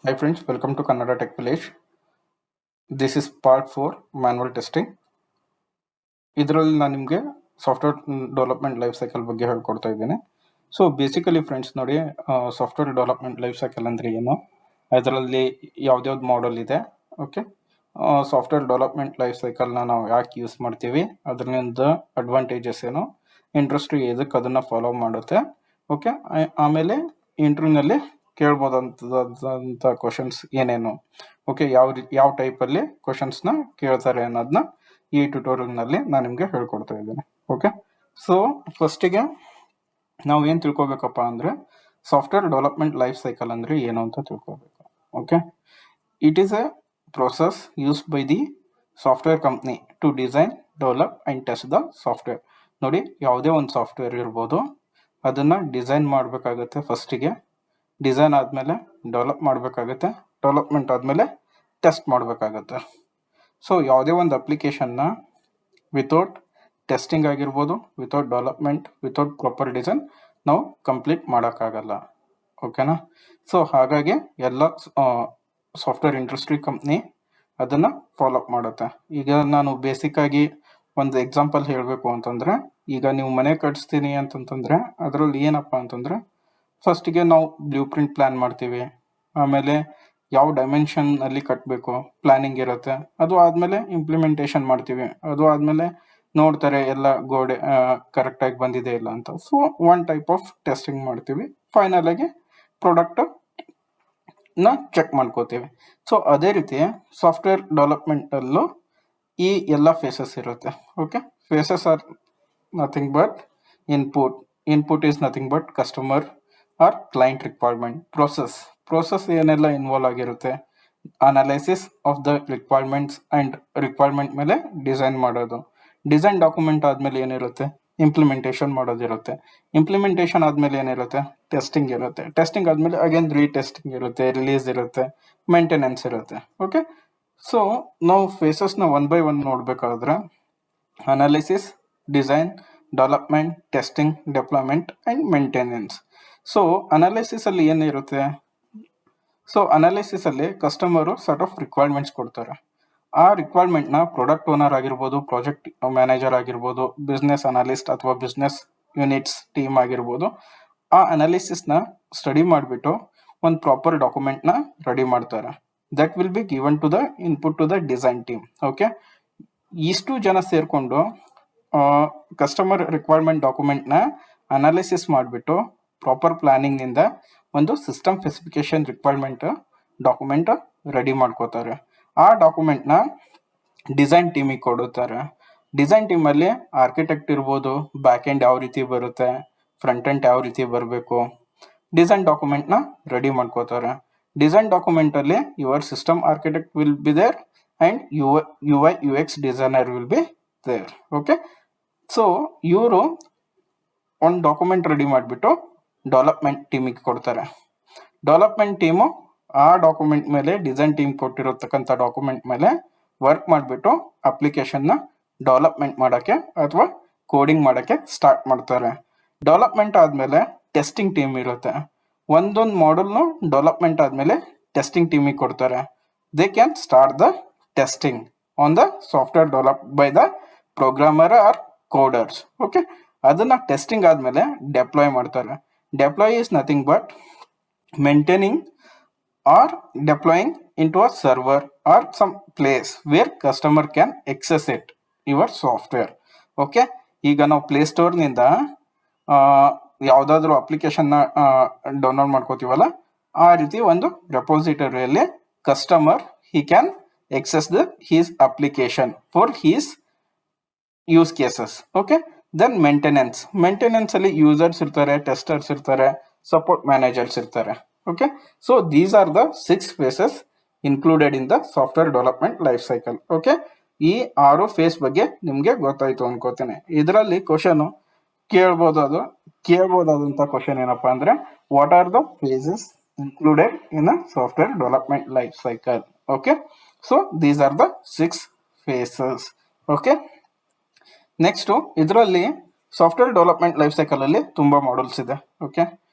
Hi friends, welcome to Kannada Tech Village. This is part 4 manual testing. ಇದರಲ್ಲಿ ನಾನು ನಿಮಗೆ software development life cycle ಬಗ್ಗೆ ಹೇಳ್ಕೊಡ್ತಾ ಇದ್ದೇನೆ. ಸೊ ಬೇಸಿಕಲಿ ಫ್ರೆಂಡ್ಸ್ ನೋಡಿ, ಸಾಫ್ಟ್ವೇರ್ ಡೆವಲಪ್ಮೆಂಟ್ ಲೈಫ್ ಸೈಕಲ್ ಅಂದರೆ ಏನು, ಅದರಲ್ಲಿ ಯಾವ್ದ್ಯಾವ್ದು ಮಾಡೆಲ್ ಇದೆ, ಓಕೆ. ಸಾಫ್ಟ್ವೇರ್ ಡೆವಲಪ್ಮೆಂಟ್ ಲೈಫ್ ಸೈಕಲ್ನ ನಾವು ಯಾಕೆ ಯೂಸ್ ಮಾಡ್ತೀವಿ, ಅದರಿಂದ ಅಡ್ವಾಂಟೇಜಸ್ ಏನು, ಇಂಡಸ್ಟ್ರಿ ಎದಕ್ಕೆ ಅದನ್ನು ಫಾಲೋ ಮಾಡುತ್ತೆ, ಓಕೆ. ಆಮೇಲೆ ಇಂಟರ್ವ್ಯೂನಲ್ಲಿ ಕೇಳ್ಬೋದಂತ ಕ್ವಶನ್ಸ್ ಏನೇನು, ಓಕೆ, ಯಾವ ಟೈಪಲ್ಲಿ ಕ್ವಶನ್ಸ್ನ ಕೇಳ್ತಾರೆ ಅನ್ನೋದನ್ನ ಈ ಟ್ಯುಟೋರಿಯಲ್ನಲ್ಲಿ ನಾನು ನಿಮಗೆ ಹೇಳ್ಕೊಡ್ತಾ ಇದ್ದೇನೆ, ಓಕೆ. ಸೊ ಫಸ್ಟಿಗೆ ನಾವು ಏನು ತಿಳ್ಕೊಬೇಕಪ್ಪ ಅಂದರೆ ಸಾಫ್ಟ್ವೇರ್ ಡೆವಲಪ್ಮೆಂಟ್ ಲೈಫ್ ಸೈಕಲ್ ಅಂದರೆ ಏನು ಅಂತ ತಿಳ್ಕೊಬೇಕು, okay. It is A process used by the software company to design, develop and test the software. ನೋಡಿ, ಯಾವುದೇ ಒಂದು ಸಾಫ್ಟ್ವೇರ್ ಇರ್ಬೋದು, ಅದನ್ನು ಡಿಸೈನ್ ಮಾಡಬೇಕಾಗುತ್ತೆ. ಫಸ್ಟಿಗೆ ಡಿಸೈನ್ ಆದಮೇಲೆ ಡೆವಲಪ್ ಮಾಡಬೇಕಾಗುತ್ತೆ, ಡೆವಲಪ್ಮೆಂಟ್ ಆದಮೇಲೆ ಟೆಸ್ಟ್ ಮಾಡಬೇಕಾಗತ್ತೆ. ಸೊ ಯಾವುದೇ ಒಂದು ಅಪ್ಲಿಕೇಶನ್ನ ವಿತೌಟ್ ಟೆಸ್ಟಿಂಗ್ ಆಗಿರ್ಬೋದು, without development, without proper design ನಾವು ಕಂಪ್ಲೀಟ್ ಮಾಡೋಕ್ಕಾಗಲ್ಲ, ಓಕೆನಾ. ಸೊ ಹಾಗಾಗಿ ಎಲ್ಲ ಸಾಫ್ಟ್ವೇರ್ ಇಂಡಸ್ಟ್ರಿ ಕಂಪ್ನಿ ಅದನ್ನು ಫಾಲೋಅಪ್ ಮಾಡುತ್ತೆ. ಈಗ ನಾನು ಬೇಸಿಕ್ಕಾಗಿ ಒಂದು ಎಕ್ಸಾಂಪಲ್ ಹೇಳಬೇಕು ಅಂತಂದರೆ, ಈಗ ನೀವು ಮನೆ ಕಟ್ಸ್ತೀನಿ ಅಂತಂತಂದರೆ ಅದರಲ್ಲಿ ಏನಪ್ಪ ಅಂತಂದರೆ ಫಸ್ಟಿಗೆ ನಾವು ಬ್ಲೂ ಪ್ರಿಂಟ್ ಪ್ಲ್ಯಾನ್ ಮಾಡ್ತೀವಿ, ಆಮೇಲೆ ಯಾವ ಡೈಮೆನ್ಷನ್ನಲ್ಲಿ ಕಟ್ಟಬೇಕು ಪ್ಲ್ಯಾನಿಂಗ್ ಇರುತ್ತೆ, ಅದು ಆದಮೇಲೆ ಇಂಪ್ಲಿಮೆಂಟೇಷನ್ ಮಾಡ್ತೀವಿ, ಅದು ಆದಮೇಲೆ ನೋಡ್ತಾರೆ ಎಲ್ಲ ಗೋಡೆ ಕರೆಕ್ಟಾಗಿ ಬಂದಿದೆ ಇಲ್ಲ ಅಂತ. So one type of testing ಮಾಡ್ತೀವಿ, ಫೈನಲ್ ಆಗಿ ಪ್ರಾಡಕ್ಟ್ ಚೆಕ್ ಮಾಡ್ಕೋತೀವಿ. ಸೊ ಅದೇ ರೀತಿ ಸಾಫ್ಟ್ವೇರ್ ಡೆವಲಪ್ಮೆಂಟಲ್ಲೂ ಈ ಎಲ್ಲ ಫೇಸಸ್ ಇರುತ್ತೆ, okay. Phases are nothing but input is nothing but customer or client requirement. Process ಏನೆಲ್ಲ ಇನ್ವಾಲ್ವ್ ಆಗಿರುತ್ತೆ, analysis of the requirements and requirement ಮೇಲೆ ಡಿಸೈನ್ ಮಾಡೋದು, ಡಿಸೈನ್ ಡಾಕ್ಯುಮೆಂಟ್ ಆದಮೇಲೆ ಏನಿರುತ್ತೆ, ಇಂಪ್ಲಿಮೆಂಟೇಷನ್ ಮಾಡೋದಿರುತ್ತೆ, ಇಂಪ್ಲಿಮೆಂಟೇಷನ್ ಆದಮೇಲೆ ಏನಿರುತ್ತೆ, ಟೆಸ್ಟಿಂಗ್ ಇರುತ್ತೆ, ಟೆಸ್ಟಿಂಗ್ ಆದಮೇಲೆ ಅಗೇನ್ ಟೆಸ್ಟಿಂಗ್ ಇರುತ್ತೆ, ರಿಲೀಸ್ ಇರುತ್ತೆ, ಮೇಂಟೆನೆನ್ಸ್ ಇರುತ್ತೆ, ಓಕೆ. ಸೊ ನಾವು ಫೇಸಸ್ನ ಒನ್ ಬೈ ಒನ್ ನೋಡಬೇಕಾದ್ರೆ analysis, design, development, testing, deployment and maintenance. So ಅನಾಲಿಸಿಸಲ್ಲಿ ಏನಿರುತ್ತೆ, ಸೊ ಅನಾಲಿಸಿಸಲ್ಲಿ ಕಸ್ಟಮರು ಸಾರ್ಟ್ ಆಫ್ ರಿಕ್ವೈರ್ಮೆಂಟ್ಸ್ ಕೊಡ್ತಾರೆ. ಆ ರಿಕ್ವೈರ್ಮೆಂಟ್ನ ಪ್ರಾಡಕ್ಟ್ ಓನರ್ ಆಗಿರ್ಬೋದು, ಪ್ರಾಜೆಕ್ಟ್ ಮ್ಯಾನೇಜರ್ ಆಗಿರ್ಬೋದು, ಬಿಸ್ನೆಸ್ ಅನಾಲಿಸ್ಟ್ ಅಥವಾ ಬಿಸ್ನೆಸ್ ಯೂನಿಟ್ಸ್ ಟೀಮ್ ಆಗಿರ್ಬೋದು, ಆ ಅನಾಲಿಸಿಸ್ನ ಸ್ಟಡಿ ಮಾಡಿಬಿಟ್ಟು ಒಂದು ಪ್ರಾಪರ್ ಡಾಕ್ಯುಮೆಂಟ್ನ ರೆಡಿ ಮಾಡ್ತಾರೆ. That will be given to the input to the design team, okay. ಇಷ್ಟು ಜನ ಸೇರಿಕೊಂಡು ಕಸ್ಟಮರ್ ರಿಕ್ವೈರ್ಮೆಂಟ್ ಡಾಕ್ಯುಮೆಂಟ್ನ ಅನಾಲಿಸಿಸ್ ಮಾಡಿಬಿಟ್ಟು ಪ್ರಾಪರ್ ಪ್ಲ್ಯಾನಿಂಗ್ನಿಂದ ಒಂದು system specification requirement document ready ಮಾಡ್ಕೋತಾರೆ. ಆ ಡಾಕ್ಯುಮೆಂಟ್ನ ಡಿಸೈನ್ ಟೀಮಿಗೆ ಕೊಡುತ್ತಾರೆ. ಡಿಸೈನ್ ಟೀಮಲ್ಲಿ ಆರ್ಕಿಟೆಕ್ಟ್ ಇರ್ಬೋದು, ಬ್ಯಾಕ್ ಎಂಡ್ ಯಾವ ರೀತಿ ಬರುತ್ತೆ, ಫ್ರಂಟ್ ಎಂಡ್ ಯಾವ ರೀತಿ ಬರಬೇಕು, ಡಿಸೈನ್ ಡಾಕ್ಯುಮೆಂಟ್ನ ರೆಡಿ ಮಾಡ್ಕೋತಾರೆ. ಡಿಸೈನ್ ಡಾಕ್ಯುಮೆಂಟಲ್ಲಿ your system architect will be there and UI/UX designer will be there, okay. So ಇವರು ಒಂದು ಡಾಕ್ಯುಮೆಂಟ್ ರೆಡಿ ಮಾಡಿಬಿಟ್ಟು ಡೆವಲಪ್ಮೆಂಟ್ ಟೀಮಿಗೆ ಕೊಡ್ತಾರೆ. ಡೆವಲಪ್ಮೆಂಟ್ ಟೀಮು ಆ ಡಾಕ್ಯುಮೆಂಟ್ ಮೇಲೆ, ಡಿಸೈನ್ ಟೀಮ್ ಕೊಟ್ಟಿರತಕ್ಕಂಥ ಡಾಕ್ಯುಮೆಂಟ್ ಮೇಲೆ ವರ್ಕ್ ಮಾಡಿಬಿಟ್ಟು ಅಪ್ಲಿಕೇಶನ್ನ ಡೆವಲಪ್ಮೆಂಟ್ ಮಾಡೋಕ್ಕೆ ಅಥವಾ ಕೋಡಿಂಗ್ ಮಾಡೋಕ್ಕೆ ಸ್ಟಾರ್ಟ್ ಮಾಡ್ತಾರೆ. ಡೆವಲಪ್ಮೆಂಟ್ ಆದಮೇಲೆ ಟೆಸ್ಟಿಂಗ್ ಟೀಮ್ ಇರುತ್ತೆ. ಒಂದೊಂದು ಮಾಡಲ್ನು ಡೆವಲಪ್ಮೆಂಟ್ ಆದಮೇಲೆ ಟೆಸ್ಟಿಂಗ್ ಟೀಮಿಗೆ ಕೊಡ್ತಾರೆ. They can start the testing on the software develop by the programmer or coders, okay. ಅದನ್ನು ಟೆಸ್ಟಿಂಗ್ ಆದಮೇಲೆ ಡೆಪ್ಲಾಯ್ ಮಾಡ್ತಾರೆ. Deploy is nothing but maintaining or deploying into a server or some place where customer can access it, your software, okay. ಈಗ ನಾವು ಪ್ಲೇಸ್ಟೋರ್ನಿಂದ ಯಾವುದಾದ್ರೂ ಅಪ್ಲಿಕೇಶನ್ನ download ಮಾಡ್ಕೋತೀವಲ್ಲ, ಆ ರೀತಿ ಒಂದು ರೆಪೋಸಿಟರಿಯಲ್ಲಿ customer he can access his application for his use cases, okay. Then ಮೇಂಟೆನೆನ್ಸಲ್ಲಿ users ಇರ್ತಾರೆ, ಟೆಸ್ಟರ್ಸ್ ಇರ್ತಾರೆ, ಸಪೋರ್ಟ್ ಮ್ಯಾನೇಜರ್ಸ್ ಇರ್ತಾರೆ, okay. So these are the 6 phases included in the software development life cycle, okay. ಈ 6 face ಬಗ್ಗೆ ನಿಮಗೆ ಗೊತ್ತಾಯ್ತು ಅನ್ಕೋತೇನೆ. ಇದರಲ್ಲಿ question ಕೇಳ್ಬೋದಾದಂಥ question ಏನಪ್ಪಾ ಅಂದರೆ, what are the phases included in a software development life cycle, okay. So these are the 6 phases, okay. Next ಇದರಲ್ಲಿ software development life ಸೈಕಲಲ್ಲಿ ತುಂಬ ಮಾಡಲ್ಸ್ ಇದೆ, ಓಕೆ.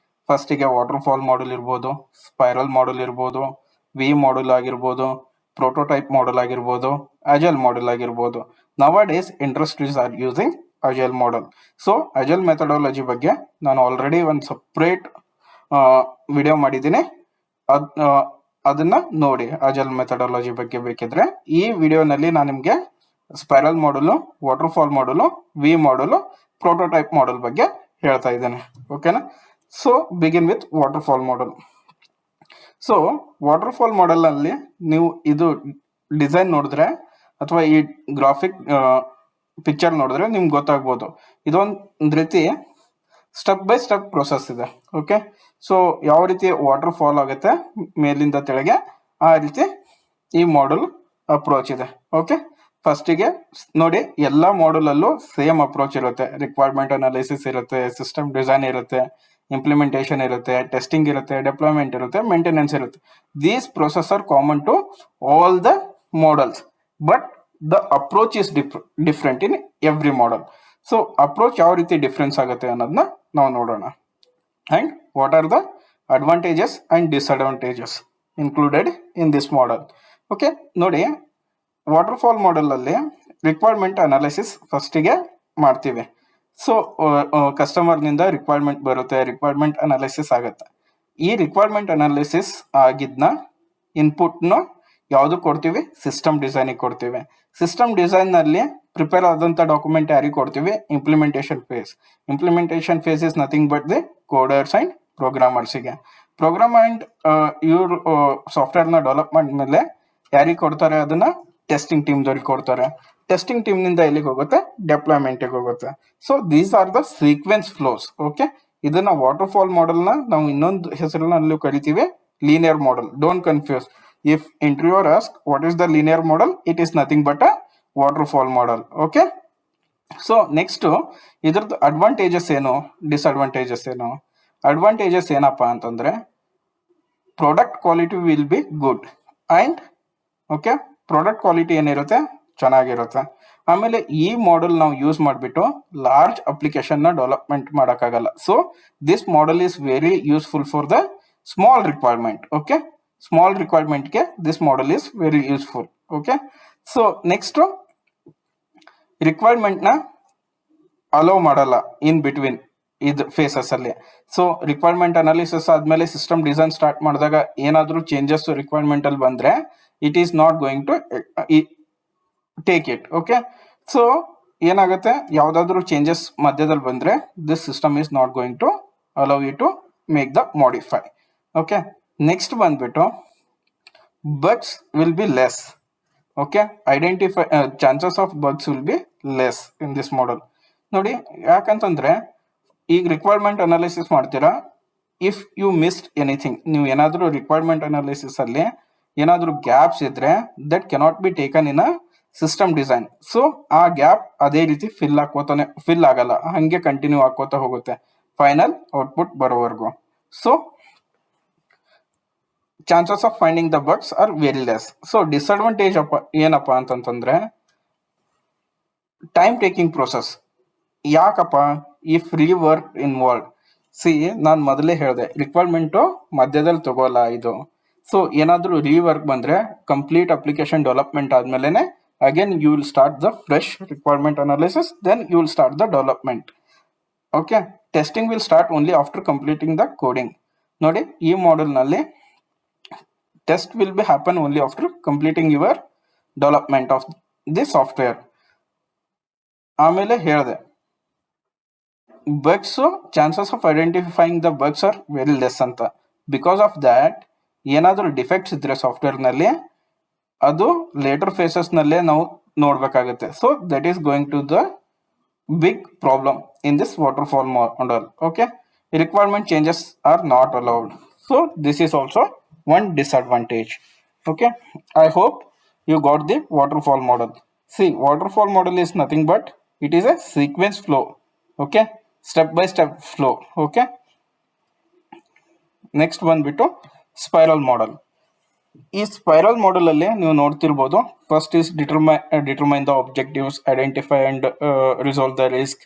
ಫಸ್ಟಿಗೆ ವಾಟರ್ಫಾಲ್ ಮಾಡಲ್ ಇರ್ಬೋದು, ಸ್ಪೈರಲ್ ಮಾಡಲ್ ಇರ್ಬೋದು, ವಿ ಮಾಡಲ್ ಆಗಿರ್ಬೋದು, ಪ್ರೋಟೋಟೈಪ್ ಮಾಡಲ್ ಆಗಿರ್ಬೋದು, ಅಜೈಲ್ ಮಾಡಲ್ ಆಗಿರ್ಬೋದು. Nowadays industries are using agile model. So agile methodology ಬಗ್ಗೆ ನಾನು ಆಲ್ರೆಡಿ ಒಂದು ಸಪ್ರೇಟ್ ವಿಡಿಯೋ ಮಾಡಿದ್ದೀನಿ. ಅದನ್ನ ನೋಡಿ, ಅಜೈಲ್ ಮೆಥಡಾಲಜಿ ಬಗ್ಗೆ ಬೇಕಿದ್ರೆ. ಈ ವಿಡಿಯೋನಲ್ಲಿ ನಾನು ನಿಮಗೆ ಸ್ಪೈರಲ್ ಮಾಡಲು, ವಾಟರ್ಫಾಲ್ ಮಾಡಲು, ವಿ ಮಾಡಲು, ಪ್ರೋಟೋಟೈಪ್ ಮಾಡಲ್ ಬಗ್ಗೆ ಹೇಳ್ತಾ ಇದ್ದೇನೆ. ಓಕೆನಾ? So begin with waterfall model. So waterfall ಮಾಡಲ್ನಲ್ಲಿ ನೀವು ಇದು ಡಿಸೈನ್ ನೋಡಿದ್ರೆ ಅಥವಾ ಈ ಗ್ರಾಫಿಕ್ ಪಿಕ್ಚರ್ ನೋಡಿದ್ರೆ ನಿಮ್ಗೆ ಗೊತ್ತಾಗ್ಬೋದು. ಇದೊಂದು ರೀತಿ ಸ್ಟೆಪ್ ಬೈ ಸ್ಟೆಪ್ ಪ್ರೊಸೆಸ್ ಇದೆ. ಓಕೆ, ಸೊ ಯಾವ ರೀತಿ ವಾಟರ್ ಫಾಲ್ ಆಗುತ್ತೆ ಮೇಲಿಂದ ತೆಳಗೆ, ಆ ರೀತಿ ಈ ಮಾಡಲ್ ಅಪ್ರೋಚ್ ಇದೆ. ಓಕೆ, ಫಸ್ಟಿಗೆ ನೋಡಿ, ಎಲ್ಲ ಮಾಡಲಲ್ಲೂ ಸೇಮ್ ಅಪ್ರೋಚ್ ಇರುತ್ತೆ. ರಿಕ್ವೈರ್ಮೆಂಟ್ ಅನಾಲಿಸಿಸ್ ಇರುತ್ತೆ, ಸಿಸ್ಟಮ್ ಡಿಸೈನ್ ಇರುತ್ತೆ, ಇಂಪ್ಲಿಮೆಂಟೇಷನ್ ಇರುತ್ತೆ, ಟೆಸ್ಟಿಂಗ್ ಇರುತ್ತೆ, ಡೆಪ್ಲಾಯ್ಮೆಂಟ್ ಇರುತ್ತೆ, ಮೇಂಟೆನೆನ್ಸ್ ಇರುತ್ತೆ. These process are common to all the models, but the approach is different in every model. So approach ಯಾವ ರೀತಿ ಡಿಫ್ರೆನ್ಸ್ ಆಗುತ್ತೆ ಅನ್ನೋದನ್ನ ನಾವು ನೋಡೋಣ. And what are the advantages and disadvantages included in this model. Okay, ನೋಡಿ, waterfall ಮಾಡಲಲ್ಲಿ requirement analysis ಫಸ್ಟಿಗೆ ಮಾಡ್ತೀವಿ. ಸೊ ಕಸ್ಟಮರ್ನಿಂದ ರಿಕ್ವೈರ್ಮೆಂಟ್ ಬರುತ್ತೆ, ರಿಕ್ವೈರ್ಮೆಂಟ್ ಅನಾಲಿಸಿಸ್ ಆಗುತ್ತೆ. ಈ ರಿಕ್ವೈರ್ಮೆಂಟ್ ಅನಾಲಿಸಿಸ್ ಆಗಿದ್ನ ಇನ್ಪುಟ್ನು ಯಾವುದು ಕೊಡ್ತೀವಿ? ಸಿಸ್ಟಮ್ ಡಿಸೈನಿಗೆ ಕೊಡ್ತೀವಿ. ಸಿಸ್ಟಮ್ ಡಿಸೈನ್ನಲ್ಲಿ ಪ್ರಿಪೇರ್ ಆದಂಥ ಡಾಕ್ಯುಮೆಂಟ್ ಯಾರಿಗೆ ಕೊಡ್ತೀವಿ? Implementation phase. Implementation phase is nothing but the coders and ಪ್ರೋಗ್ರಾಮರ್ಸಿಗೆ. ಪ್ರೋಗ್ರಾಮ್ ಆ್ಯಂಡ್ ಇವ್ರು ಸಾಫ್ಟ್ವೇರ್ನ ಡೆವಲಪ್ಮೆಂಟ್ ಮೇಲೆ ಯಾರಿಗೆ ಕೊಡ್ತಾರೆ? ಅದನ್ನ ಟೆಸ್ಟಿಂಗ್ ಟೀಮ್ದವ್ರಿಗೆ ಕೊಡ್ತಾರೆ. ಟೆಸ್ಟಿಂಗ್ ಟೀಮ್ನಿಂದ ಎಲ್ಲಿಗೆ ಹೋಗುತ್ತೆ? ಡೆಪ್ಲಾಯ್ಮೆಂಟಿಗೆ ಹೋಗುತ್ತೆ. So these are the sequence flows. Okay, ಇದನ್ನ ವಾಟರ್ಫಾಲ್ ಮಾಡಲ್ನ ನಾವು ಇನ್ನೊಂದು ಹೆಸರಿನಲ್ಲೂ ಕರಿತೀವಿ, linear model. Don't confuse. If interviewer ask what is the linear model, it is nothing but a waterfall model. Okay, so next ಇದ್ರದ್ದು advantages ಏನು, disadvantages ಏನು? Advantages ಏನಪ್ಪಾ ಅಂತಂದ್ರೆ, product quality will be good and okay, product quality ಏನಿರುತ್ತೆ? ಚೆನ್ನಾಗಿರುತ್ತೆ. ಆಮೇಲೆ ಈ ಮಾಡಲ್ ನಾವು ಯೂಸ್ ಮಾಡಿಬಿಟ್ಟು ಲಾರ್ಜ್ ಅಪ್ಲಿಕೇಶನ್ನ ಡೆವಲಪ್ಮೆಂಟ್ ಮಾಡೋಕ್ಕಾಗಲ್ಲ. So this model is very useful for the small requirement. Okay, small ರಿಕ್ವೈರ್ಮೆಂಟ್ಗೆ this model is very useful. Okay, so next ರಿಕ್ವೈರ್ಮೆಂಟ್ನ ಅಲೋ ಮಾಡಲ್ಲ ಇನ್ ಬಿಟ್ವೀನ್ ಇದು ಫೇಸಸ್ ಅಲ್ಲಿ. ಸೊ ರಿಕ್ವೈರ್ಮೆಂಟ್ ಅನಾಲಿಸಿಸ್ ಆದ್ಮೇಲೆ ಸಿಸ್ಟಮ್ ಡಿಸೈನ್ ಸ್ಟಾರ್ಟ್ ಮಾಡಿದಾಗ ಏನಾದರೂ changes requirement ಅಲ್ಲಿ ಬಂದ್ರೆ it is not going to take it. Okay, so ಏನಾಗುತ್ತೆ, ಯಾವುದಾದ್ರೂ ಚೇಂಜಸ್ ಮಧ್ಯದಲ್ಲಿ ಬಂದ್ರೆ this system is not going to allow you to make the modify. Okay, next ಬಂದ್ಬಿಟ್ಟು bugs will be less. Okay, identify chances of bugs will be less in this model. ನೋಡಿ, ಯಾಕಂತಂದ್ರೆ ಈಗ requirement analysis ಮಾಡ್ತೀರಾ, if you missed anything, ನೀವು ಏನಾದರೂ requirement analysis ಅಲ್ಲಿ ಏನಾದರೂ gaps ಇದ್ರೆ that cannot be taken in a system design. So ಆ ಗ್ಯಾಪ್ ಅದೇ ರೀತಿ ಫಿಲ್ ಆಗಲ್ಲ, ಹಂಗೆ ಕಂಟಿನ್ಯೂ ಹಾಕೋತಾ ಹೋಗುತ್ತೆ ಫೈನಲ್ ಔಟ್ಪುಟ್ ಬರೋವರೆಗೂ. So chances of finding the bugs are very less. So disadvantage ಏನಪ್ಪಾ ಅಂತಂತಂದ್ರೆ, ಟೈಮ್ ಟೇಕಿಂಗ್ ಪ್ರೊಸೆಸ್. ಯಾಕಪ್ಪ? ಈ ಫ್ರೀ ವರ್ಕ್ ಇನ್ವಾಲ್ವ್. ಸಿ, ನಾನು ಮೊದಲೇ ಹೇಳಿದೆ, ರಿಕ್ವೈರ್ಮೆಂಟು ಮಧ್ಯದಲ್ಲಿ ತಗೋಲ್ಲ ಇದು. ಸೊ ಏನಾದರೂ ರೀವರ್ಕ್ ಬಂದರೆ ಕಂಪ್ಲೀಟ್ ಅಪ್ಲಿಕೇಶನ್ ಡೆವಲಪ್ಮೆಂಟ್ ಆದಮೇಲೆ again you will start the fresh requirement analysis, then you will start the development. Okay, testing will start only after completing the coding. ನೋಡಿ, ಈ ಮಾಡಲ್ನಲ್ಲಿ test will be happen only after completing your development of the software. ಆಮೇಲೆ ಹೇಳಿದೆ, bugs, chances of identifying the bugs are very less ಅಂತ. Because of that ಏನಾದರೂ defects ಇದ್ರೆ ಸಾಫ್ಟ್ವೇರ್ನಲ್ಲಿ ಅದು ಲೇಟರ್ ಫೇಸಸ್ನಲ್ಲೇ ನಾವು ನೋಡಬೇಕಾಗುತ್ತೆ. So that is going to the big problem in this waterfall model. Okay, requirement changes are not allowed. So this is also one disadvantage. Okay, I hope you got the waterfall model. See, waterfall model is nothing but it is a sequence flow. Okay, step by step flow. Okay, next one ಬಿಟ್ಟು spiral model. ಈ spiral model ಅಲ್ಲಿ ನೀವು ನೋಡ್ತಿರ್ಬೋದು, first is determine the objectives, identify and resolve the risk,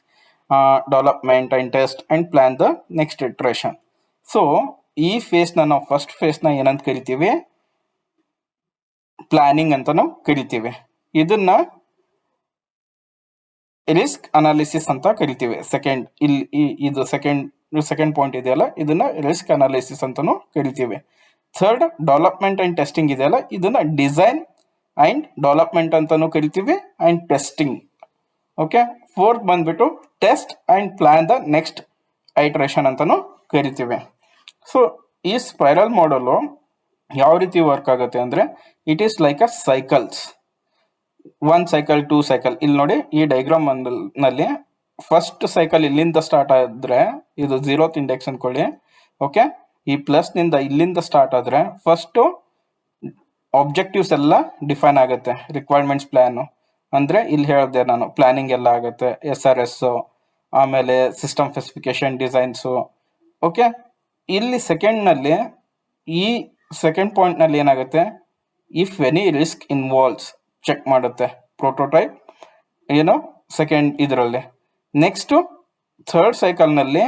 development and test and plan the next iteration. So ಈ ಫೇಸ್ನ ನಾವು first ಫೇಸ್ನ ಏನಂತ ಕರಿತೀವಿ? ಪ್ಲಾನಿಂಗ್ ಅಂತ ನಾವು ಕರಿತೀವಿ. ಇದನ್ನ ರಿಸ್ಕ್ ಅನಾಲಿಸಿಸ್ ಅಂತ ಕರಿತೀವಿ. ಇದು ಸೆಕೆಂಡ್ ಪಾಯಿಂಟ್ ಇದೆಯಲ್ಲ, ಇದನ್ನ ರಿಸ್ಕ್ ಅನಾಲಿಸಿಸ್ ಅಂತಾನು ಕರಿತೀವಿ. ಥರ್ಡ್, ಡೆವಲಪ್ಮೆಂಟ್ ಅಂಡ್ ಟೆಸ್ಟಿಂಗ್ ಇದೆಯಲ್ಲ, ಇದನ್ನ ಡಿಸೈನ್ ಅಂಡ್ ಡೆವಲಪ್ಮೆಂಟ್ ಅಂತಾನು ಕರಿತೀವಿ ಅಂಡ್ ಟೆಸ್ಟಿಂಗ್. ಓಕೆ. ಫೋರ್ತ್ ಬಂದ್ಬಿಟ್ಟು test and plan the next iteration ಅಂತಾನು ಕರಿತೀವಿ. ಸೊ ಈ ಸ್ಪೈರಲ್ ಮಾಡಲ್ ಯಾವ ರೀತಿ ವರ್ಕ್ ಆಗುತ್ತೆ ಅಂದ್ರೆ, it is like a cycles. 1 cycle, 2 cycle. ಇಲ್ಲಿ ನೋಡಿ, ಈ ಡೈಗ್ರಾಮ್ ನಲ್ಲಿ ಫಸ್ಟ್ ಸೈಕಲ್ ಇಲ್ಲಿಂದ ಸ್ಟಾರ್ಟ್ ಆದ್ರೆ, ಇದು 0th ಇಂಡೆಕ್ಸ್ ಅನ್ಕೊಳ್ಳಿ. ಓಕೆ. ಈ ಪ್ಲಸ್ ನಿಂದ ಇಲ್ಲಿಂದ ಸ್ಟಾರ್ಟ್ ಆದ್ರೆ ಫಸ್ಟ್ ಆಬ್ಜೆಕ್ಟಿವ್ಸ್ ಎಲ್ಲ ಡಿಫೈನ್ ಆಗುತ್ತೆ. ರಿಕ್ವೈರ್ಮೆಂಟ್ಸ್ ಪ್ಲಾನ್ ಅಂದ್ರೆ ಇಲ್ಲಿ ಹೇಳಿದೆ ನಾನು, ಪ್ಲಾನಿಂಗ್ ಎಲ್ಲ ಆಗುತ್ತೆ. SRS, ಆಮೇಲೆ ಸಿಸ್ಟಮ್ ಸ್ಪೆಸಿಫಿಕೇಶನ್, ಡಿಸೈನ್ಸು. ಓಕೆ. ಇಲ್ಲಿ ಈ ಸೆಕೆಂಡ್ ಪಾಯಿಂಟ್ ನಲ್ಲಿ ಏನಾಗುತ್ತೆ, if any risk involves check ಮಾಡುತ್ತೆ ಪ್ರೋಟೋಟೈಪ್, ಸೆಕೆಂಡ್ ಇದರಲ್ಲಿ. ನೆಕ್ಸ್ಟ್ ಥರ್ಡ್ ಸೈಕಲ್ ನಲ್ಲಿ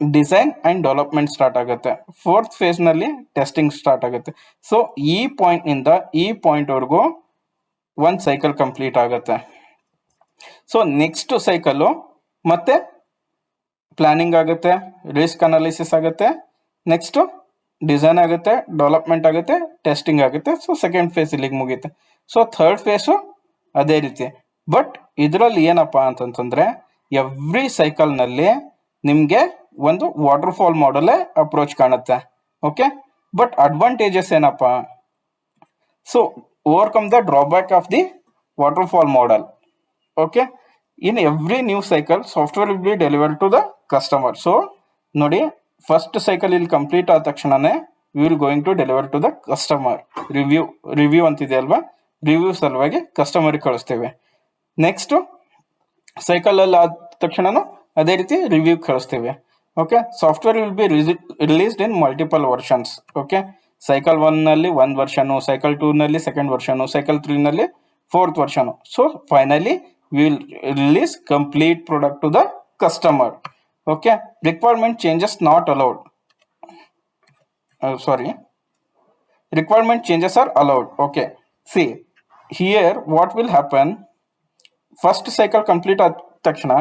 ಡಿಸೈನ್ ಅಂಡ್ ಡೆವಲಪ್ಮೆಂಟ್ ಸ್ಟಾರ್ಟ್ ಆಗುತ್ತೆ. ಫೋರ್ತ್ ಫೇಸ್ ನಲ್ಲಿ ಟೆಸ್ಟಿಂಗ್ ಸ್ಟಾರ್ಟ್ ಆಗುತ್ತೆ. ಸೊ ಈ ಪಾಯಿಂಟ್ ನಿಂದ ಈ ಪಾಯಿಂಟ್ ವರೆಗೂ 1 ಸೈಕಲ್ ಕಂಪ್ಲೀಟ್ ಆಗುತ್ತೆ. ಸೊ ನೆಕ್ಸ್ಟ್ ಸೈಕಲ್ ಮತ್ತೆ ಪ್ಲಾನಿಂಗ್ ಆಗುತ್ತೆ, ರಿಸ್ಕ್ ಅನಾಲಿಸಿಸ್ ಆಗುತ್ತೆ, ನೆಕ್ಸ್ಟ್ ಡಿಸೈನ್ ಆಗುತ್ತೆ, ಡೆವಲಪ್ಮೆಂಟ್ ಆಗುತ್ತೆ, ಟೆಸ್ಟಿಂಗ್ ಆಗುತ್ತೆ. ಸೊ ಸೆಕೆಂಡ್ ಫೇಸ್ ಇಲ್ಲಿಗೆ ಮುಗಿಯುತ್ತೆ. ಸೊ ಥರ್ಡ್ ಫೇಸು ಅದೇ ರೀತಿ. ಬಟ್ ಇದರಲ್ಲಿ ಏನಪ್ಪಾ ಅಂತಂತಂದ್ರೆ, ಎವ್ರಿ ಸೈಕಲ್ ನಲ್ಲಿ ನಿಮ್ಗೆ ಒಂದು ವಾಟರ್ಫಾಲ್ ಮಾಡಲ್ ಅಪ್ರೋಚ್ ಕಾಣುತ್ತೆ. ಓಕೆ. ಬಟ್ ಅಡ್ವಾಂಟೇಜಸ್ ಏನಪ್ಪಾ? So overcome the drawback of the waterfall model. Okay. In every new cycle software will be delivered to the customer. So ನೋಡಿ, ಫಸ್ಟ್ ಸೈಕಲ್ ಇಲ್ಲಿ complete ಆದ ತಕ್ಷಣನೇ we will going to deliver to the customer. Review ಅಂತಿದೆ ಅಲ್ವಾ, review ಸಲುವಾಗಿ ಕಸ್ಟಮರ್ಗೆ ಕಳಿಸ್ತೇವೆ. Next cycle ಅಲ್ಲಿ ಆದ ತಕ್ಷಣನು ಅದೇ ರೀತಿ ರಿವ್ಯೂ ಕಳಿಸ್ತೇವೆ. Okay. Software will be released in multiple versions. Okay. Cycle 1 ನಲ್ಲಿ 1 ವರ್ಷನು, ಸೈಕಲ್ 2 ನಲ್ಲಿ 2nd ವರ್ಷನು, ಸೈಕಲ್ 3 ನಲ್ಲಿ 4th version. So finally we will release complete product to the customer. Okay. Requirement changes not allowed. Requirement changes are allowed. Okay. See, here what will happen, first cycle complete ಆದ ತಕ್ಷಣ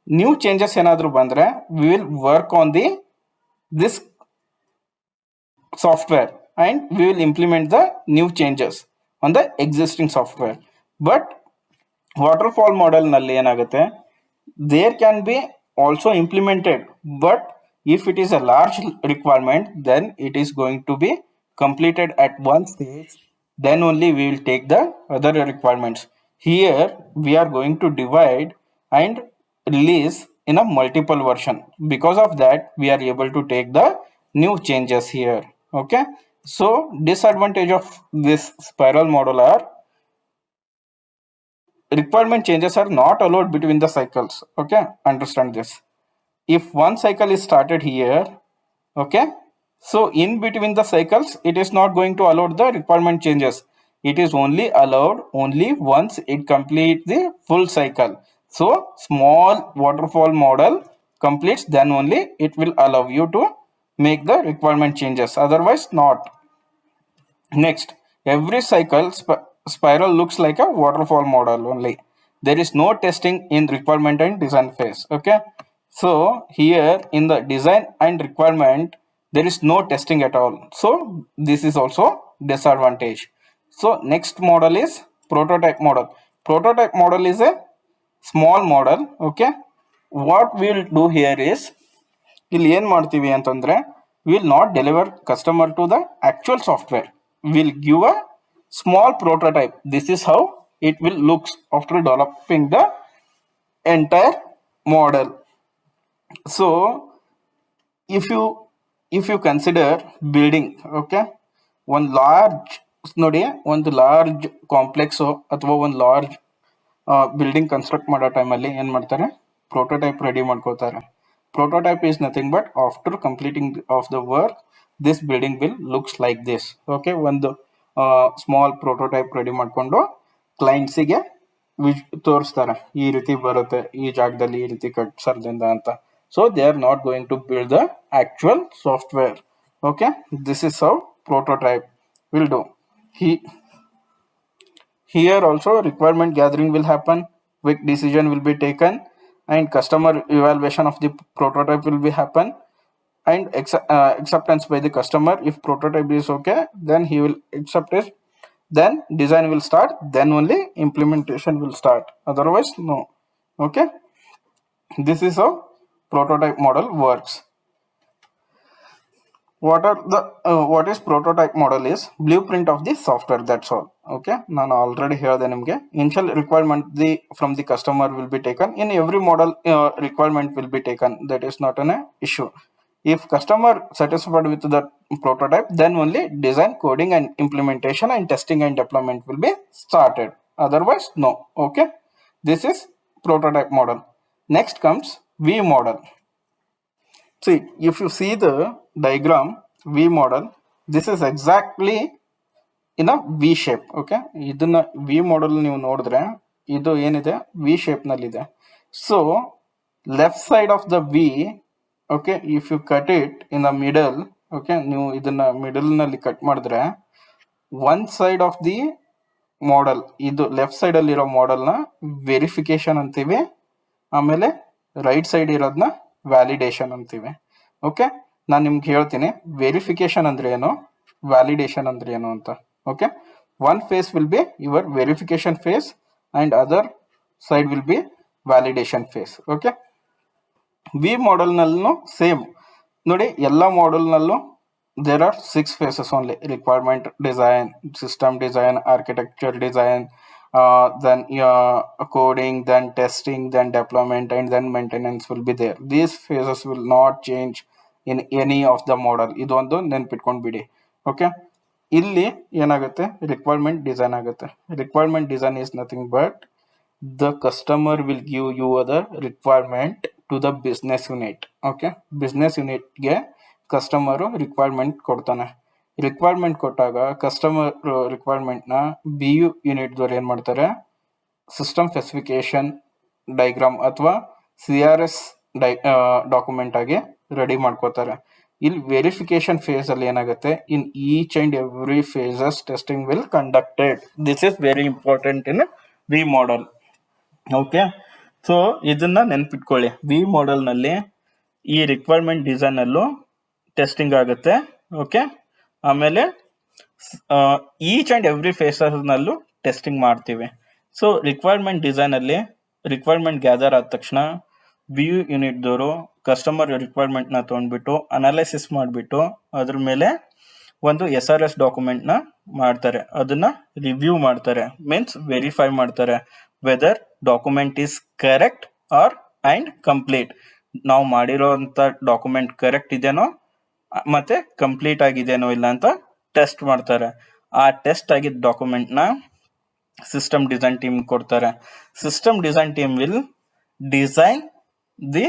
new changes ಏನಾದರೂ ಬಂದ್ರೆ we will work on this software and we will implement the new changes on the existing software. But waterfall model ನಲ್ಲಿ ಏನಾಗುತ್ತೆ, there can be also implemented, but if it is a large requirement, then it is going to be completed at one stage, then only we will take the other requirements. Here we are going to divide and release in a multiple version. Because of that, we are able to take the new changes here. Okay. So disadvantage of this spiral model are, requirement changes are not allowed between the cycles. Okay. Understand this. If one cycle is started here, okay, so in between the cycles it is not going to allow the requirement changes. It is only allowed once it completes the full cycle. So small waterfall model completes, then only it will allow you to make the requirement changes, otherwise not. Next, every cycle spiral looks like a waterfall model only. There is no testing in requirement and design phase. Okay. So here in the design and requirement, there is no testing at all. So this is also disadvantage. So next model is prototype model. Prototype model is a small model. Okay. What we will do here is, ಇಲ್ಲಿ ಏನು ಮಾಡ್ತೀವಿ ಅಂತಂದ್ರೆ, will not deliver customer to the actual software. We'll give a small prototype. This is how it will looks after developing the entire model. So if you consider building, okay, one large ನೋಡಿ, ಒಂದು large complex ಅಥವಾ ಒಂದು large building construct ಮಾಡೋ ಟೈಮಲ್ಲಿ ಏನು ಮಾಡ್ತಾರೆ, prototype ready ಮಾಡ್ಕೋತಾರೆ. Prototype is nothing but after completing of the work, this building will looks like this. Okay. ಒಂದು ಸ್ಮಾಲ್ ಪ್ರೋಟೋಟೈಪ್ ರೆಡಿ ಮಾಡಿಕೊಂಡು ಕ್ಲೈಂಟ್ಸಿಗೆ ತೋರಿಸ್ತಾರೆ, ಈ ರೀತಿ ಬರುತ್ತೆ, ಈ ಜಾಗದಲ್ಲಿ ಈ ರೀತಿ ಕಟ್ಸರ್ದಿಂದ ಅಂತ. So they are not going to build the actual software. Okay. This is how prototype will do. Here also requirement gathering will happen, quick decision will be taken, and customer evaluation of the prototype will be happen, and acceptance by the customer. If prototype is okay, then he will accept it, then design will start, then only implementation will start, otherwise no. Okay, this is how prototype model works. What is prototype model is blueprint of the software, that's all. Okay, ನಾನು already ಹೇಳಿದೆ ನಿಮಗೆ. Initial requirement from the customer will be taken. In every model requirement will be taken, that is not an issue. If customer satisfied with the prototype, then only design, coding and implementation and testing and deployment will be started, otherwise no. Okay, this is prototype model. Next comes V model. See, if you see the diagram V model, this is exactly in a V shape. Okay, ಇದನ್ನ V model ನೀವು ನೋಡಿದ್ರೆ ಇದು ಏನಿದೆ V shape ನಲ್ಲಿದೆ. So left side of the V, okay, if you cut it in the middle, okay, ನೀವು ಇದನ್ನ middle ನಲ್ಲಿ cut ಮಾಡಿದ್ರೆ one side of the model, ಇದು ಲೆಫ್ಟ್ ಸೈಡ್ ಅಲ್ಲಿ ಇರೋ ಮಾಡೆಲ್ ನ ವೆರಿಫಿಕೇಶನ್ ಅಂತೀವಿ, ಆಮೇಲೆ ರೈಟ್ ಸೈಡ್ ಇರೋದನ್ನ ವ್ಯಾಲಿಡೇಷನ್ ಅಂತೀವಿ. ಓಕೆ, ನಾನು ನಿಮ್ಗೆ ಹೇಳ್ತೀನಿ ವೆರಿಫಿಕೇಶನ್ ಅಂದ್ರೆ ಏನು, ವ್ಯಾಲಿಡೇಷನ್ ಅಂದ್ರೆ ಏನು ಅಂತ. Okay, one phase will be your verification phase and other side will be validation phase. Okay, V model ನಲ್ಲೂ ಸೇಮ್ ನೋಡಿ, ಎಲ್ಲ ಮಾಡೆಲ್ ನಲ್ಲೂ there are 6 phases only: requirement design, system design, architecture design, then coding, then testing, then deployment, and then maintenance will be there. These phases will not change in any of the model. ಇದೊಂದು ನೆನ್ಪಿಟ್ಕೊಂಡ್ಬಿಡಿ. Okay, ಇಲ್ಲಿ ಏನಾಗುತ್ತೆ, requirement design ಆಗುತ್ತೆ. Requirement design is nothing but the customer will give you the requirement to the business unit. Okay, business unit ಗೆ customer requirement ಕೊಡ್ತಾನೆ. Requirement ಕೊಟ್ಟಾಗ customer ರಿಕ್ವೈರ್ಮೆಂಟ್ನ B U unit ದವ್ರು ಏನು ಮಾಡ್ತಾರೆ, ಸಿಸ್ಟಮ್ ಸ್ಪೆಸಿಫಿಕೇಶನ್ ಡೈಗ್ರಾಮ್ ಅಥವಾ CRS document ಆಗಿ ready ಮಾಡ್ಕೋತಾರೆ. ಇಲ್ಲಿ ವೆರಿಫಿಕೇಶನ್ ಫೇಸ್ ಅಲ್ಲಿ ಏನಾಗುತ್ತೆ, in each and every phases testing will conducted. This is very important in V model. Okay, so ಇದನ್ನ ನೆನ್ಪಿಟ್ಕೊಳ್ಳಿ. ವಿ ಮಾಡೆಲ್ ನಲ್ಲಿ ಈ ರಿಕ್ವೈರ್ಮೆಂಟ್ ಡಿಸೈನ್ ಅಲ್ಲೂ ಟೆಸ್ಟಿಂಗ್ ಆಗುತ್ತೆ. ಓಕೆ, ಆಮೇಲೆ ಈಚ್ ಅಂಡ್ ಎವ್ರಿ ಫೇಸಸ್ ನಲ್ಲೂ ಟೆಸ್ಟಿಂಗ್ ಮಾಡ್ತೀವಿ. ಸೊ ರಿಕ್ವೈರ್ಮೆಂಟ್ ಡಿಸೈನ್ ಅಲ್ಲಿ ರಿಕ್ವೈರ್ಮೆಂಟ್ ಗ್ಯಾದರ್ ಆದ ತಕ್ಷಣ ಬಿ ಯು ಯೂನಿಟ್ ದವರು ಕಸ್ಟಮರ್ ರಿಕ್ವೈರ್ಮೆಂಟ್ ನ ತಗೊಂಡ್ಬಿಟ್ಟು ಅನಾಲಿಸಿಸ್ ಮಾಡಿಬಿಟ್ಟು ಅದ್ರ ಮೇಲೆ ಒಂದು SRS ಡಾಕ್ಯುಮೆಂಟ್ ನ ಮಾಡ್ತಾರೆ. ಅದನ್ನ ರಿವ್ಯೂ ಮಾಡ್ತಾರೆ, ಮೀನ್ಸ್ ವೆರಿಫೈ ಮಾಡ್ತಾರೆ whether document is correct or and complete. ನಾವು ಮಾಡಿರೋಂಥ ಡಾಕ್ಯುಮೆಂಟ್ ಕರೆಕ್ಟ್ ಇದೆನೋ ಮತ್ತೆ ಕಂಪ್ಲೀಟ್ ಆಗಿದೆನೋ ಇಲ್ಲ ಅಂತ ಟೆಸ್ಟ್ ಮಾಡ್ತಾರೆ. ಆ ಟೆಸ್ಟ್ ಆಗಿದ್ದ ಡಾಕ್ಯುಮೆಂಟ್ ನ ಸಿಸ್ಟಮ್ ಡಿಸೈನ್ ಟೀಮ್ ಕೊಡ್ತಾರೆ. System design team will design the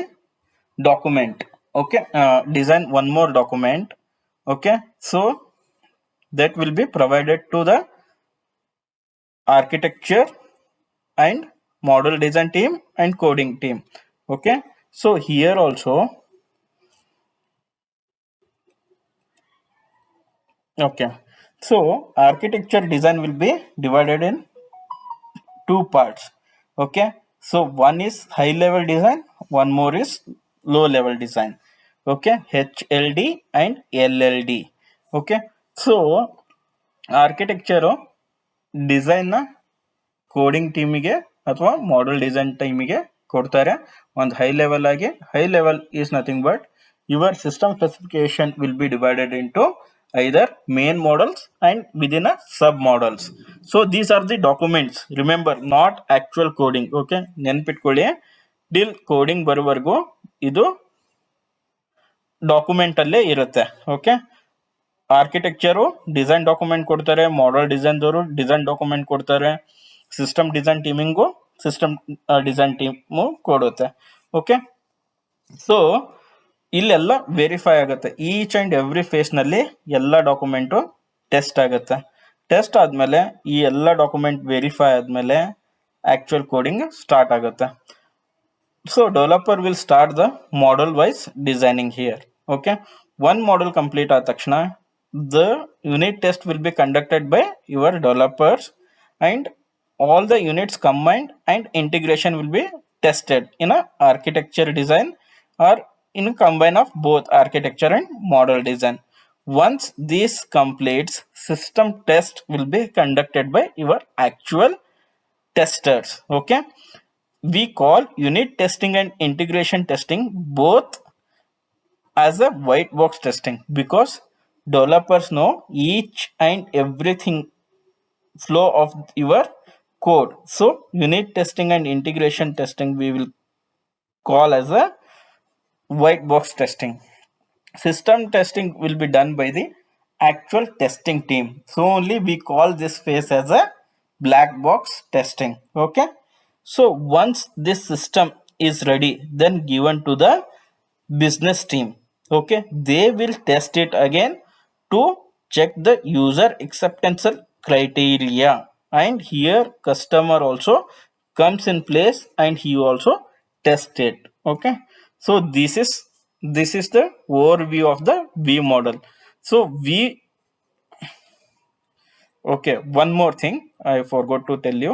document. Okay, design one more document. Okay, so that will be provided to the architecture and model design team and coding team. Okay, so here also, okay, so architecture design will be divided in 2 parts. Okay, so one is high level design, one more is low level design. Okay, HLD and LLD. Okay, so architecture ಡಿಸೈನ್ನ coding ಟೀಮಿಗೆ ಅಥವಾ model design ಟೀಮಿಗೆ ಕೊಡ್ತಾರೆ ಒಂದು high level ಆಗಿ. High level is nothing but your system specification will be divided into either main models and within a sub models. So these are the documents. Remember, not actual coding. Okay, ನೆನ್ಪಿಟ್ಕೊಳ್ಳಿ, till coding ಬರೋವರೆಗೂ ಇದು document ಅಲ್ಲೇ ಇರುತ್ತೆ. Okay, architecture design document ಕೊಡ್ತಾರೆ, model design ದವರು design document ಕೊಡ್ತಾರೆ, system design ಟೀಮಿಂಗು system design team ಕೊಡುತ್ತೆ. Okay, so ಇಲ್ಲೆಲ್ಲ ವೆರಿಫೈ ಆಗುತ್ತೆ. ಈಚ್ ಅಂಡ್ ಎವ್ರಿ ಫೇಸ್ ನಲ್ಲಿ ಎಲ್ಲ ಡಾಕ್ಯುಮೆಂಟು ಟೆಸ್ಟ್ ಆಗುತ್ತೆ. ಟೆಸ್ಟ್ ಆದ್ಮೇಲೆ ಈ ಎಲ್ಲ ಡಾಕ್ಯುಮೆಂಟ್ ವೆರಿಫೈ ಆದ್ಮೇಲೆ ಆಕ್ಚುಯಲ್ ಕೋಡಿಂಗ್ ಸ್ಟಾರ್ಟ್ ಆಗುತ್ತೆ. So developer will start the model wise designing here. Okay, one model complete ಆದ ತಕ್ಷಣ the unit test will be conducted by your developers, and all the units combined and integration will be tested in a architecture design or in a combine of both architecture and model design. Once this completes, system test will be conducted by your actual testers. Okay, we call unit testing and integration testing both as a white box testing, because developers know each and everything flow of your code. So unit testing and integration testing we will call as a white box testing. System testing will be done by the actual testing team, so only we call this phase as a black box testing. Okay, so once this system is ready, then given to the business team. Okay, they will test it again to check the user acceptance criteria, and here customer also comes in place and he also test it. Okay, so this is the overview of the V model. So we Okay, one more thing I forgot to tell you.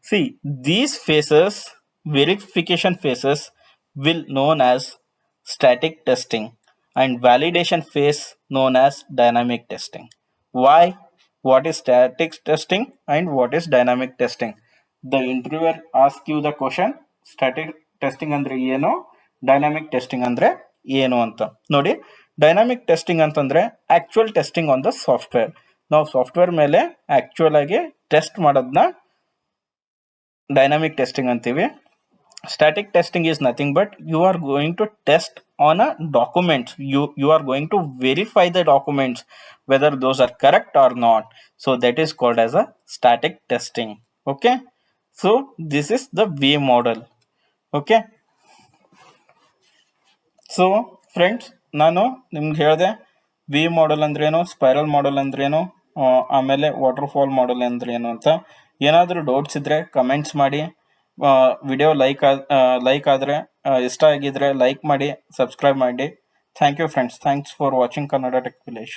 See, these phases, verification phases, will known as static testing, and validation phase known as dynamic testing. Why? What is static testing and what is dynamic testing? The interviewer asks you the question, static testing ಅಂದ್ರೆ ಏನು, dynamic testing ಅಂದ್ರೆ ಏನು ಅಂತ. ನೋಡಿ, dynamic testing ಅಂತಂದ್ರೆ actual testing on the software. ನಾವು software ಮೇಲೆ actual ಆಗಿ ಟೆಸ್ಟ್ ಮಾಡೋದನ್ನ ಡೈನಾಮಿಕ್ ಟೆಸ್ಟಿಂಗ್ ಅಂತೀವಿ. Static testing is nothing but you are going to test on a document. You are going to verify the documents whether those are correct or not. So that is called as a static testing. Okay, so this is the V model. Okay, so friends, ನಾನು ನಿಮ್ಗೆ ಹೇಳಿದೆ V model ಅಂದ್ರೇನು, spiral model ಅಂದ್ರೇನು, ಆಮೇಲೆ waterfall model ಅಂದ್ರೇನು ಅಂತ. ಏನಾದರೂ doubts ಇದ್ದರೆ ಕಮೆಂಟ್ಸ್ ಮಾಡಿ. ವಿಡಿಯೋ ಲೈಕ್ ಆದರೆ, ಇಷ್ಟ ಆಗಿದ್ರೆ ಲೈಕ್ ಮಾಡಿ, ಸಬ್ಸ್ಕ್ರೈಬ್ ಮಾಡಿ. Thank you friends. Thanks for watching Kannada tech village.